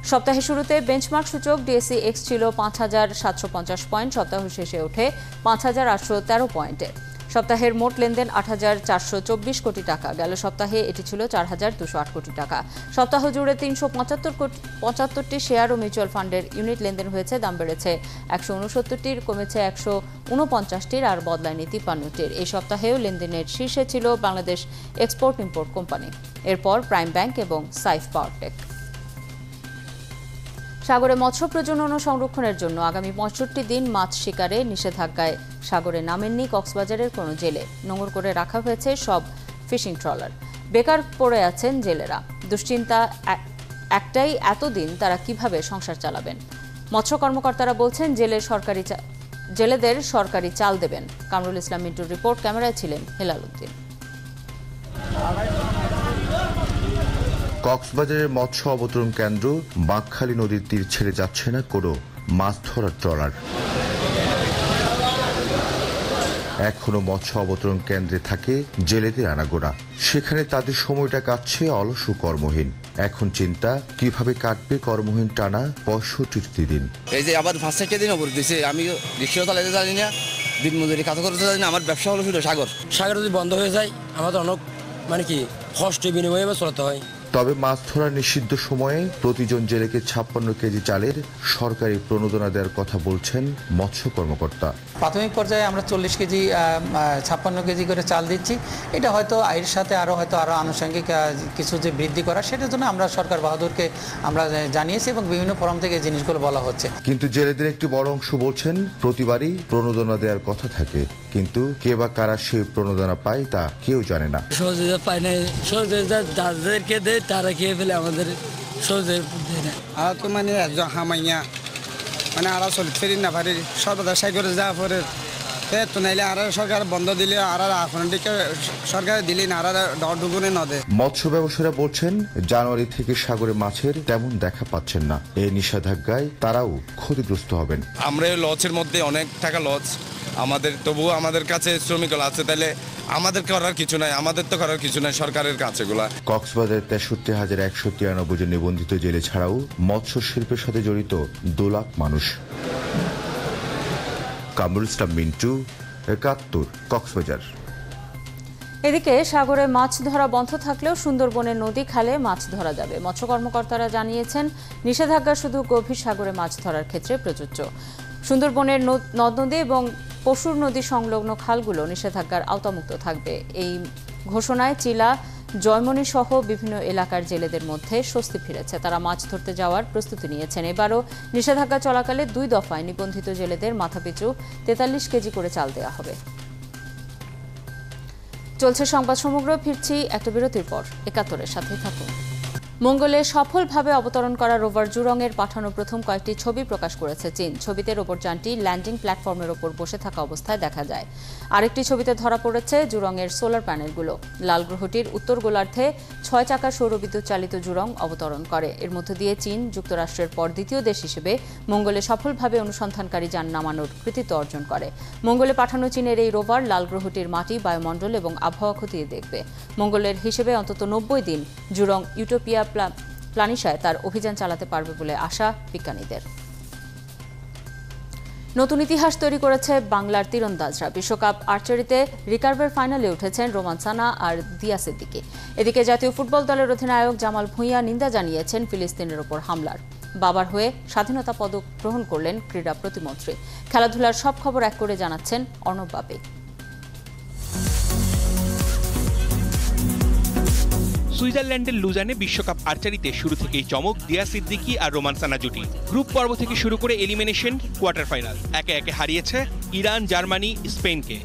সপ্তাহের শুরুতে বেঞ্চমার্ক সূচক ডিএসসি এক্স ছিল 5,750 পয়েন্ট, সপ্তাহ শেষে ওঠে 5,813 পয়েন্টে। সপ্তাহের মোট লেনদেন 8,424 কোটি টাকা। গেল সপ্তাহে এটি ছিল 4,208 কোটি টাকা। সপ্তাহ জুড়ে 375টি শেয়ার ও মিউচুয়াল ফান্ডের ইউনিট লেনদেন হয়েছে। দাম বেড়েছে 169টির, কমেছে 149টির, আর বদলায়নি 53টির। এই সপ্তাহেও লেনদেনের শীর্ষে ছিল বাংলাদেশ এক্সপোর্ট ইম্পোর্ট কোম্পানি, এরপর প্রাইম ব্যাংক এবং সাইফ পাওয়ারটেক। সাগরে মৎস্য প্রজনন ও সংরক্ষণের জন্য আগামী 65 দিন মাছ শিকারে নিষেধাজ্ঞায় সাগরে নামেননি কক্সবাজারের কোনো জেলে। নোঙর করে রাখা হয়েছে সব ফিশিং ট্রলার। বেকার পড়ে আছেন জেলেরা। দুশ্চিন্তা একটাই, এতদিন তারা কিভাবে সংসার চালাবেন। মৎস্য কর্মকর্তারা বলছেন জেলেদের সরকারি চাল দেবেন। কামরুল ইসলাম মিন্টুর রিপোর্ট, ক্যামেরায় ছিলেন হেলাল উদ্দিন। কক্সবাজারের মৎস্য অবতরণ কেন্দ্র বাঁকখালী নদীর তীর ছেড়ে যাচ্ছে না কোনো মাছ ধরার ট্রলার। এখনো মৎস্য অবতরণ কেন্দ্রে থাকে জেলেদের আনাগোনা। সেখানে তাদের সময়টা কাটছে অলস ও কর্মহীন। এখন চিন্তা কিভাবে কাটবে কর্মহীন টানা 65 দিন। এই যে আবার 5-6 দিন অবরোধ দিয়েছে, আমি রিক্সা চালাতে জানি না, দিন মজুরি কাজ করতে জানি না। আমার ব্যবসা হলো শুধু সাগর যদি বন্ধ হয়ে যায় আমাদের অনেক কষ্ট বিনিময়ে চলতে হয়। তবে মাছ ধরা নিষিদ্ধ সময়ে প্রতিজন জেলেকে 56 কেজি চালের সরকারি প্রণোদনা দেওয়ার কথা বলছেন মৎস্য কর্মকর্তা। প্রাথমিক পর্যায়ে আমরা 40 কেজি 56 কেজি করে চাল দিচ্ছি। এটা হয়তো এর সাথে আরও আনুষঙ্গিক কিছু যে বৃদ্ধি করা, সেটার জন্য আমরা সরকার বাহাদুরকে আমরা জানিয়েছি এবং বিভিন্ন ফোরাম থেকে জিনিসগুলো বলা হচ্ছে। কিন্তু জেলেদের একটি বড় অংশ বলছেন প্রতিবারই প্রণোদনা দেওয়ার কথা থাকে, কিন্তু কে বা কারা সেই প্রণোদনা পায় তা কেউ জানে না। সহযোগিতা পায় না, সহযোগিতা যাদেরকে দেয় তারা খেয়ে ফেলে, আমাদের সহযোগিতা দেয় না। আর তো হামাইয়া আরো চলি ফেরি না পারি সর্বদা সাইকেলে যাওয়া পরে তো নাইলে আর সরকার বন্ধ দিলে আর দিকে সরকার দিলে না আর ডুগুনে নদে। মৎস্য ব্যবসায়ীরা বলছেন জানুয়ারি থেকে সাগরে মাছের তেমন দেখা পাচ্ছেন না। এই নিষেধাজ্ঞায় তারাও ক্ষতিগ্রস্ত হবেন। আমরা লসের মধ্যে অনেক টাকা লস আমাদের, তবুও আমাদের কাছে শ্রমিকগুলো আছে, তাহলে আমাদের করার কিছু নাই, আমাদের তো করার কিছু নাই, সরকারের কাছে গুলা। কক্সবাজারের 63,193 জন নিবন্ধিত জেলে ছাড়াও মৎস্য শিল্পের সাথে জড়িত 2 লাখ মানুষ। কামরুল ইসলাম মিন্টু, 71, কক্সবাজার। এদিকে সাগরে মাছ ধরা বন্ধ থাকলেও সুন্দরবনের নদী খালে মাছ ধরা যাবে। মৎস্য কর্মকর্তারা জানিয়েছেন নিষেধাজ্ঞা শুধু গভীর সাগরে মাছ ধরার ক্ষেত্রে প্রযোজ্য। সুন্দরবনের নদ নদী এবং পশুর নদী সংলগ্ন খালগুলো নিষেধাজ্ঞার আওতামুক্ত থাকবে। এই ঘোষণায় চিলা, জয়মনি সহ বিভিন্ন এলাকার জেলেদের মধ্যে স্বস্তি ফিরেছে। তারা মাছ ধরতে যাওয়ার প্রস্তুতি নিয়েছেন। এবারও নিষেধাজ্ঞা চলাকালে 2 দফায় নিবন্ধিত জেলেদের মাথাপিছু 43 কেজি করে চাল দেওয়া হবে। চলছে সংবাদ সমগ্র, ফিরছি একটা বিরতির পর। 71-এর সাথেই থাকুন। মঙ্গলে সফলভাবে অবতরণ করা রোভার জুরংয়ের পাঠানো প্রথম কয়েকটি ছবি প্রকাশ করেছে চীন। ছবিতে রোবটযানটি ল্যান্ডিং প্ল্যাটফর্মের ওপর বসে থাকা অবস্থায় দেখা যায়। আরেকটি ছবিতে ধরা পড়েছে জুরংয়ের সোলার প্যানেলগুলো। লাল গ্রহটির উত্তর গোলার্ধে 6 চাকার সৌরবিদ্যুৎ চালিত জুরং অবতরণ করে। এর মধ্য দিয়ে চীন যুক্তরাষ্ট্রের পর দ্বিতীয় দেশ হিসেবে মঙ্গলে সফলভাবে অনুসন্ধানকারী যান নামানোর কৃতিত্ব অর্জন করে। মঙ্গলে পাঠানো চীনের এই রোভার লাল গ্রহটির মাটি, বায়ুমণ্ডল এবং আবহাওয়া খতিয়ে দেখবে। মঙ্গলের হিসেবে অন্তত 90 দিন জুরং ইউটোপিয়া প্লানিশায় তার অভিযান চালাতে পারবে বলে আশা বিজ্ঞানীদের। নতুন ইতিহাস তৈরি করেছে বাংলার তীরন্দাজরা। বিশ্বকাপ আর্চারিতে রিকার্ভের ফাইনালে উঠেছেন রোমান সানা আর দিয়া সিদ্দিকী। এদিকে জাতীয় ফুটবল দলের অধিনায়ক জামাল ভুঁইয়া নিন্দা জানিয়েছেন ফিলিস্তিনের ওপর হামলার। বাবার হয়ে স্বাধীনতা পদক গ্রহণ করলেন ক্রীড়া প্রতিমন্ত্রী। খেলাধুলার সব খবর এক করে জানাচ্ছেন অর্ণব বাপি। সুইজারল্যান্ডের লুজানে বিশ্বকাপ আর্চারিতে শুরু থেকেই চমক দিয়া সিদ্দিকী আর রোমান সানা জুটি। গ্রুপ পর্ব থেকে শুরু করে এলিমিনেশন, কোয়ার্টার ফাইনাল একে একে হারিয়েছে ইরান, জার্মানি, স্পেনকে।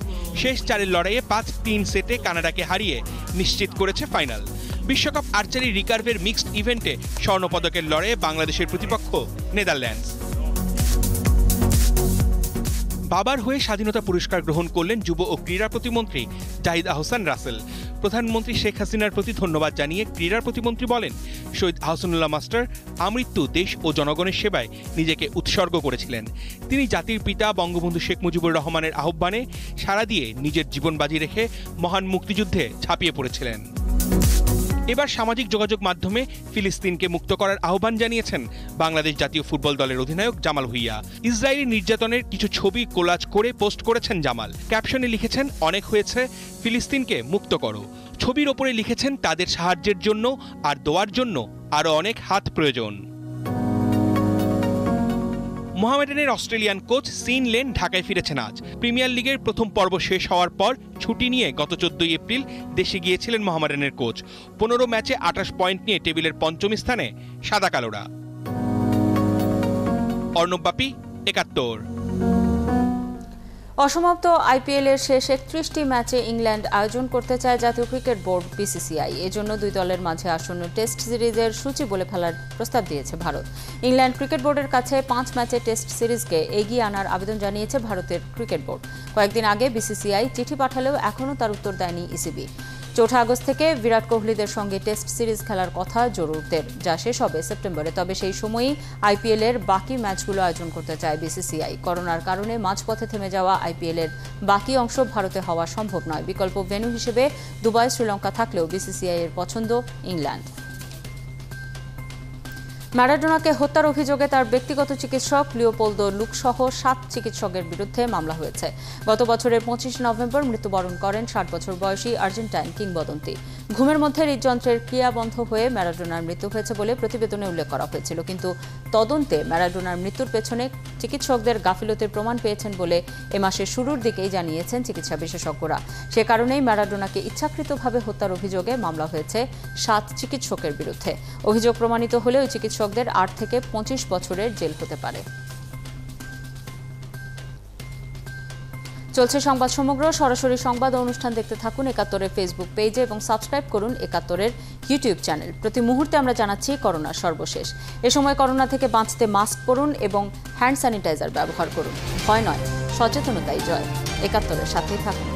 শেষ 4-এর লড়াইয়ে 5-3 সেটে কানাডাকে হারিয়ে নিশ্চিত করেছে ফাইনাল। বিশ্বকাপ আর্চারি রিকার্ভের মিক্সড ইভেন্টে স্বর্ণপদকের লড়াইয়ে বাংলাদেশের প্রতিপক্ষ নেদারল্যান্ডস। বাবার হয়ে স্বাধীনতা পুরস্কার গ্রহণ করলেন যুব ও ক্রীড়া প্রতিমন্ত্রী জাহিদ আহসান রাসেল। প্রধানমন্ত্রী শেখ হাসিনার প্রতি ধন্যবাদ জানিয়ে ক্রীড়া প্রতিমন্ত্রী বলেন, শহীদ আহসানুল্লাহ মাস্টার আমৃত্যু দেশ ও জনগণের সেবায় নিজেকে উৎসর্গ করেছিলেন। তিনি জাতির পিতা বঙ্গবন্ধু শেখ মুজিবুর রহমানের আহ্বানে সাড়া দিয়ে নিজের জীবন বাজি রেখে মহান মুক্তিযুদ্ধে ঝাঁপিয়ে পড়েছিলেন। এবার সামাজিক যোগাযোগ মাধ্যমে ফিলিস্তিনকে মুক্ত করার আহ্বান জানিয়েছেন বাংলাদেশ জাতীয় ফুটবল দলের অধিনায়ক জামাল ভুঁইয়া। ইসরায়েলি নির্যাতনের কিছু ছবি কোলাজ করে পোস্ট করেছেন জামাল। ক্যাপশনে লিখেছেন, অনেক হয়েছে, ফিলিস্তিনকে মুক্ত করো। ছবির ওপরে লিখেছেন, তাদের সাহায্যের জন্য আর দোয়ার জন্য আরও অনেক হাত প্রয়োজন। মোহামেডানের অস্ট্রেলিয়ান কোচ সিন লেন ঢাকায় ফিরেছেন আজ। প্রিমিয়ার লিগের প্রথম পর্ব শেষ হওয়ার পর ছুটি নিয়ে গত 14 এপ্রিল দেশে গিয়েছিলেন মোহামেডানের কোচ। 15 ম্যাচে 28 পয়েন্ট নিয়ে টেবিলের পঞ্চম স্থানে সাদা কালোরা। অর্ণব বাপি, 71। অসমাপ্ত আইপিএলের শেষ 31টি ম্যাচে ইংল্যান্ড আয়োজন করতে চায় জাতীয় ক্রিকেট বোর্ড বিসিসিআই। এজন্য দুই দলের মাঝে আসন্ন টেস্ট সিরিজের সূচি বলে ফেলার প্রস্তাব দিয়েছে ভারত। ইংল্যান্ড ক্রিকেট বোর্ডের কাছে 5 ম্যাচে টেস্ট সিরিজকে এগিয়ে আনার আবেদন জানিয়েছে ভারতের ক্রিকেট বোর্ড। কয়েকদিন আগে বিসিসিআই চিঠি পাঠালেও এখনও তার উত্তর দেয়নি ইসিবি। 4 আগস্ট থেকে বিরাট কোহলিদের সঙ্গে টেস্ট সিরিজ খেলার কথা জরুরদের, যা শেষ হবে সেপ্টেম্বরে। তবে সেই সময়ই আইপিএলের বাকি ম্যাচগুলো আয়োজন করতে চায় বিসিসিআই। করোনার কারণে মাঝপথে থেমে যাওয়া আইপিএলের বাকি অংশ ভারতে হওয়া সম্ভব নয়। বিকল্প ভেন্যু হিসেবে দুবাই, শ্রীলঙ্কা থাকলেও বিসিসিআই এর পছন্দ ইংল্যান্ড। ম্যারাডোনাকে হত্যার অভিযোগে তার ব্যক্তিগত চিকিৎসক লিওপোলদো লুকসহ 7 চিকিৎসকের বিরুদ্ধে মামলা হয়েছে। গত বছরের 25 নভেম্বর মৃত্যুবরণ করেন 60 বছর বয়সী আর্জেন্টাইন কিংবদন্তি। ঘুমের মধ্যে হৃদযন্ত্রের ক্রিয়া বন্ধ হয়ে ম্যারাডোনার মৃত্যু হয়েছে বলে প্রতিবেদনে উল্লেখ করা হয়েছিল। কিন্তু তদন্তে ম্যারাডোনার মৃত্যুর পেছনে চিকিৎসকদের গাফিলতির প্রমাণ পেয়েছেন বলে এ মাসের শুরুর দিকেই জানিয়েছেন চিকিৎসা বিশেষজ্ঞরা। সে কারণেই ম্যারাডোনাকে ইচ্ছাকৃতভাবে হত্যার অভিযোগে মামলা হয়েছে 7 চিকিৎসকের বিরুদ্ধে। অভিযোগ প্রমাণিত হলে ওই চিকিৎসকদের 8 থেকে 25 বছরের জেল হতে পারে। চলছে সংবাদ সমগ্র। সরাসরি সংবাদ অনুষ্ঠান দেখতে থাকুন 71-এর ফেসবুক পেজে এবং সাবস্ক্রাইব করুন 71-এর ইউটিউব চ্যানেল। প্রতি মুহূর্তে আমরা জানাচ্ছি করোনার সর্বশেষ। এ সময় করোনা থেকে বাঁচতে মাস্ক পরুন এবং হ্যান্ড স্যানিটাইজার ব্যবহার করুন। ভয় নয়, সচেতনতাই জয়। 71-এর সাথেই থাকুন।